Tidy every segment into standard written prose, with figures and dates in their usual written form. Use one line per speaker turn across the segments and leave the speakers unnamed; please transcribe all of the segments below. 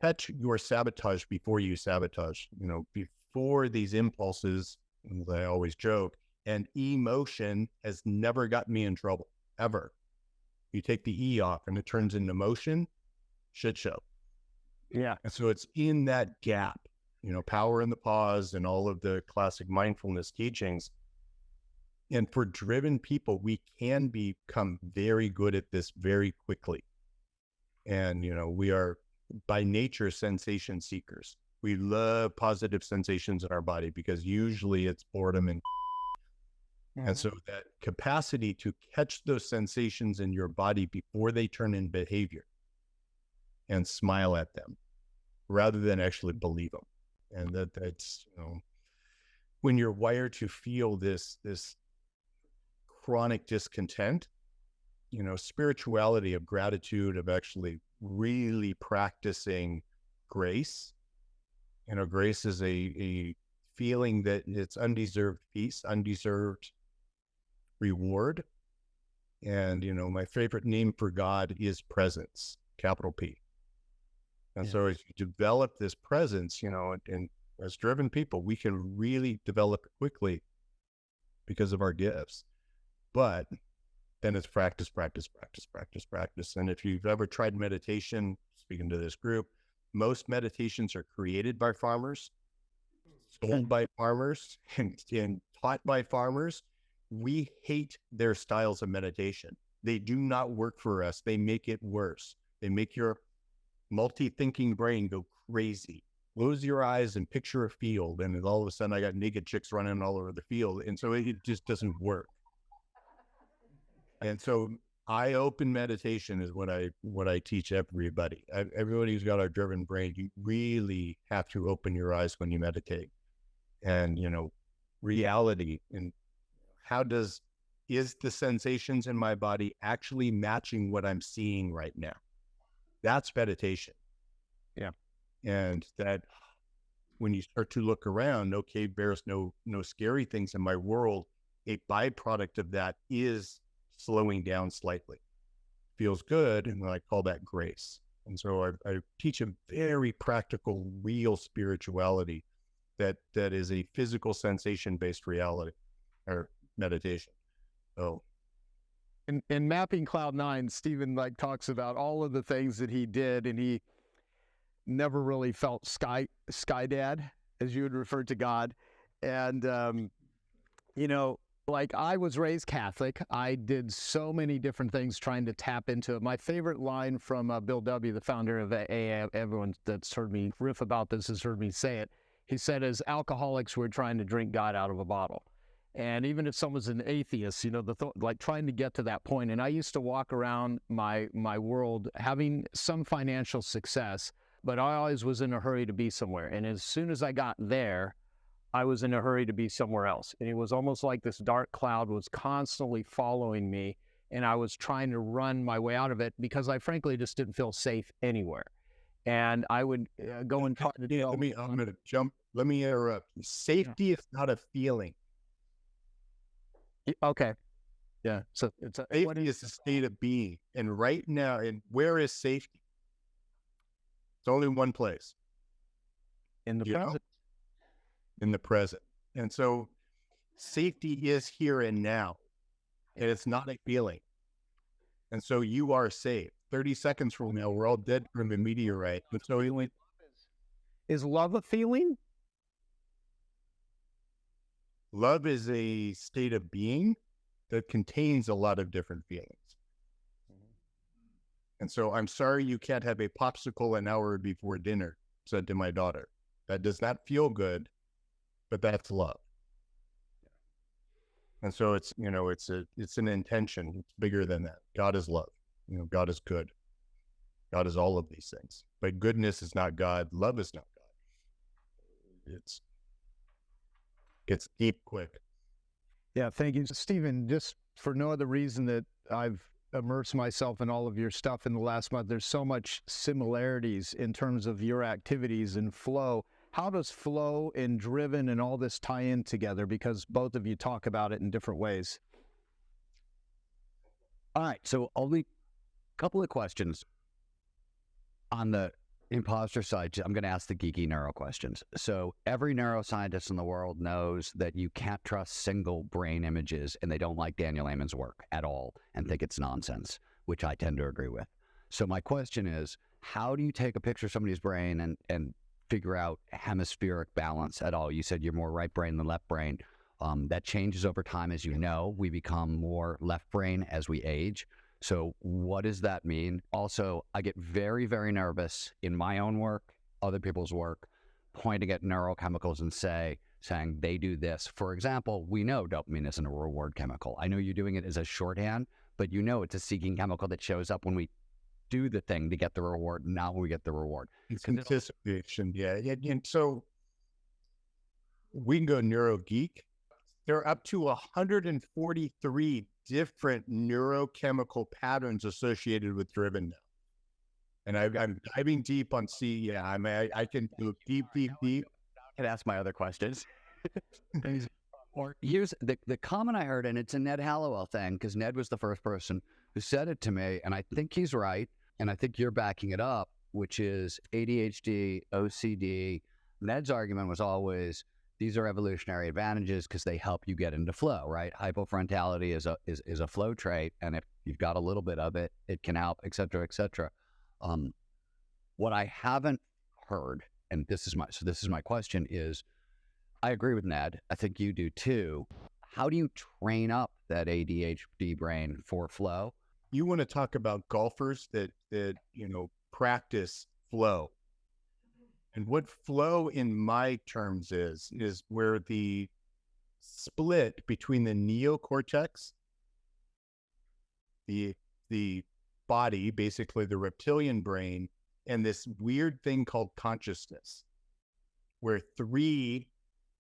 catch your sabotage before you sabotage, before these impulses, as I always joke, and emotion has never gotten me in trouble, ever. You take the E off and it turns into motion, shit show.
Yeah.
And so it's in that gap, power in the pause and all of the classic mindfulness teachings. And for driven people, we can become very good at this very quickly. And, we are by nature sensation seekers. We love positive sensations in our body because usually it's boredom and And so that capacity to catch those sensations in your body before they turn in behavior and smile at them rather than actually believe them. And that's, when you're wired to feel this chronic discontent, spirituality of gratitude, of actually really practicing grace. Grace is a feeling that it's undeserved peace, undeserved reward. And, my favorite name for God is presence, capital P. And so as you develop this presence, and as driven people, we can really develop it quickly because of our gifts. But then it's practice, practice, practice, practice, practice. And if you've ever tried meditation, speaking to this group, most meditations are created by farmers, sold by farmers, and taught by farmers. We hate their styles of meditation. They do not work for us. They make it worse. They make your multi-thinking brain go crazy. Close your eyes and picture a field, and all of a sudden I got naked chicks running all over the field. And so it just doesn't work. And so eye-open meditation is what I teach everybody. Everybody who's got a driven brain, you really have to open your eyes when you meditate. And, reality, and is the sensations in my body actually matching what I'm seeing right now? That's meditation.
Yeah.
And that when you start to look around, no cave bears, no scary things in my world, a byproduct of that is slowing down slightly. Feels good, and I call that grace. And so I teach a very practical, real spirituality that is a physical sensation-based reality or meditation. So
in Mapping Cloud 9, Stephen talks about all of the things that he did, and he never really felt sky dad, as you would refer to God. And I was raised Catholic. I did so many different things trying to tap into it. My favorite line from Bill W., the founder of AA, everyone that's heard me riff about this has heard me say it. He said, as alcoholics, we're trying to drink God out of a bottle. And even if someone's an atheist, trying to get to that point. And I used to walk around my world having some financial success, but I always was in a hurry to be somewhere. And as soon as I got there, I was in a hurry to be somewhere else. And it was almost like this dark cloud was constantly following me, and I was trying to run my way out of it because I frankly just didn't feel safe anywhere. And I would go and try to do.
I'm going to jump. Let me interrupt. Safety is not a feeling.
Okay. Yeah. So
safety is a state of being. And right now, and where is safety? It's only one place.
In the present.
In the present. And so safety is here and now, and it's not a feeling. And so you are safe. 30 seconds from now, we're all dead from a meteorite. But so
is love a feeling?
Love is a state of being that contains a lot of different feelings. And so I'm sorry you can't have a popsicle an hour before dinner, said to my daughter. That does not feel good, but that's love. And so it's, it's an intention. It's bigger than that. God is love. God is good. God is all of these things. But goodness is not God. Love is not God. It's deep quick.
Yeah, thank you, Stephen. Just for no other reason that I've immersed myself in all of your stuff in the last month, there's so much similarities in terms of your activities and flow. How does flow and driven and all this tie in together? Because both of you talk about it in different ways.
All right, so only a couple of questions on the imposter side, I'm going to ask the geeky neuro questions. So every neuroscientist in the world knows that you can't trust single brain images, and they don't like Daniel Amen's work at all and think it's nonsense, which I tend to agree with. So my question is, how do you take a picture of somebody's brain and figure out hemispheric balance at all? You said you're more right brain than left brain. That changes over time. As you know, we become more left brain as we age. So what does that mean? Also, I get very, very nervous in my own work, other people's work, pointing at neurochemicals and saying they do this. For example, we know dopamine isn't a reward chemical. I know you're doing it as a shorthand, but you know it's a seeking chemical that shows up when we do the thing to get the reward, not when we get the reward.
It's anticipation, yeah. And so we can go neuro geek. There are up to 143 different neurochemical patterns associated with driven now. And I'm diving deep on C. Yeah, I can do deep.
I can ask my other questions. Or here's the comment I heard, and it's a Ned Hallowell thing, because Ned was the first person who said it to me, and I think he's right, and I think you're backing it up, which is ADHD, OCD. Ned's argument was always, these are evolutionary advantages because they help you get into flow, right? Hypofrontality is a flow trait, and if you've got a little bit of it, it can help, et cetera, et cetera. What I haven't heard, and this is my question, is I agree with Ned. I think you do too. How do you train up that ADHD brain for flow?
You want to talk about golfers that practice flow. And what flow in my terms is where the split between the neocortex, the body, basically the reptilian brain, and this weird thing called consciousness, where three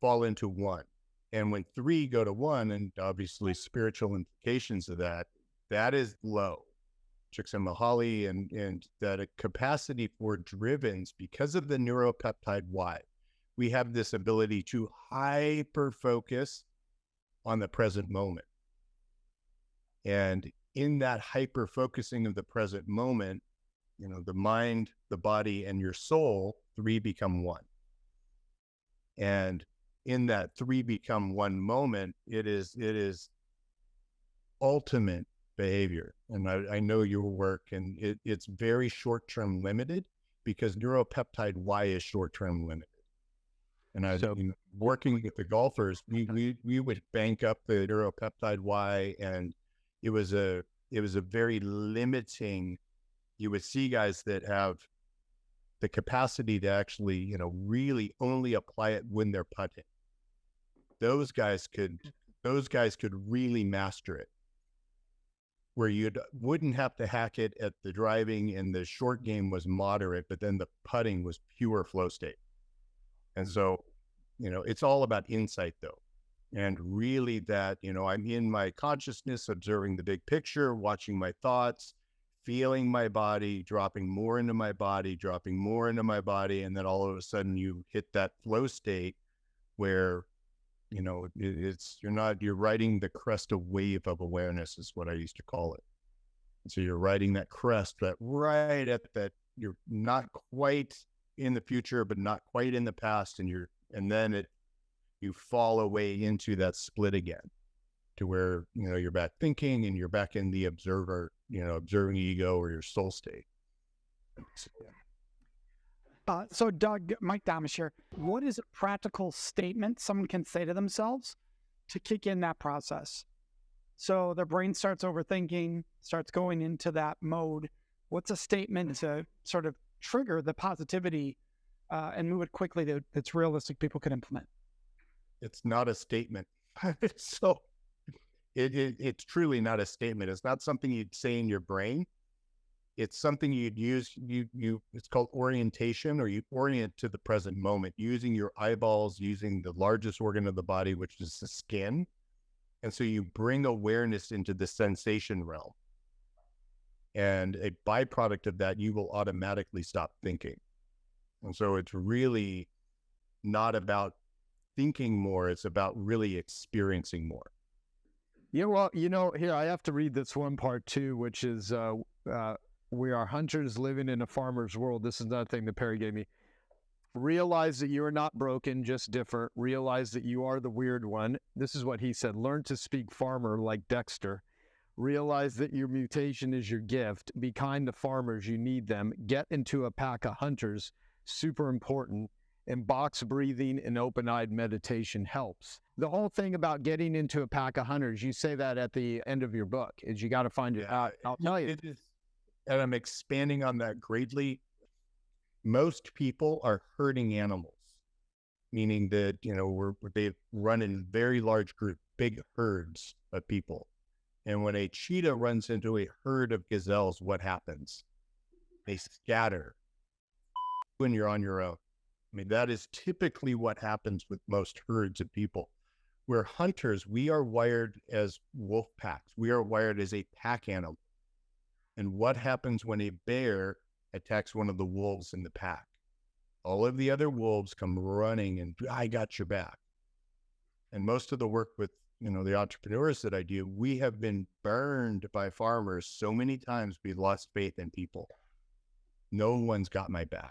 fall into one. And when three go to one, and obviously spiritual implications of that, that is low. Csikszentmihalyi and that a capacity for drivens, because of the neuropeptide Y, we have this ability to hyper focus on the present moment. And in that hyper focusing of the present moment, the mind, the body, and your soul, three become one. And in that three become one moment, it is ultimate behavior. And I know your work, and it's very short-term limited, because neuropeptide Y is short-term limited. And working with the golfers, we would bank up the neuropeptide Y, and it was a very limiting. You would see guys that have the capacity to actually, really only apply it when they're putting. Those guys could really master it, where you wouldn't have to hack it at the driving, and the short game was moderate, but then the putting was pure flow state. And so, it's all about insight though. And really that, I'm in my consciousness, observing the big picture, watching my thoughts, feeling my body, dropping more into my body, and then all of a sudden you hit that flow state where, you're riding the crest of wave of awareness, is what I used to call it. And so you're riding that crest, that right at that, you're not quite in the future, but not quite in the past. And then you fall away into that split again, to where, you're back thinking, and you're back in the observer, observing ego or your soul state.
So Doug, Mike Damisch here. What is a practical statement someone can say to themselves to kick in that process? So their brain starts overthinking, starts going into that mode. What's a statement to sort of trigger the positivity and move it quickly that's realistic people can implement?
It's not a statement. So it's truly not a statement. It's not something you'd say in your brain. It's something you'd use. It's called orientation, or you orient to the present moment using your eyeballs, using the largest organ of the body, which is the skin. And so you bring awareness into the sensation realm. And a byproduct of that, you will automatically stop thinking. And so it's really not about thinking more. It's about really experiencing more.
Yeah, well, here, I have to read this one part too, which is We are hunters living in a farmer's world. This is another thing that Perry gave me. Realize that you are not broken, just different. Realize that you are the weird one. This is what he said. Learn to speak farmer like Dexter. Realize that your mutation is your gift. Be kind to farmers. You need them. Get into a pack of hunters. Super important. And box breathing and open-eyed meditation helps. The whole thing about getting into a pack of hunters, you say that at the end of your book, is you got to find it out. I'll tell you.
It is, and I'm expanding on that greatly. Most people are herding animals, meaning that, they run in very large groups, big herds of people. And when a cheetah runs into a herd of gazelles, what happens? They scatter when you're on your own. I mean, that is typically what happens with most herds of people. We're hunters. We are wired as wolf packs. We are wired as a pack animal. And what happens when a bear attacks one of the wolves in the pack? All of the other wolves come running and I got your back. And most of the work with, the entrepreneurs that I do, we have been burned by farmers so many times we lost faith in people. No one's got my back.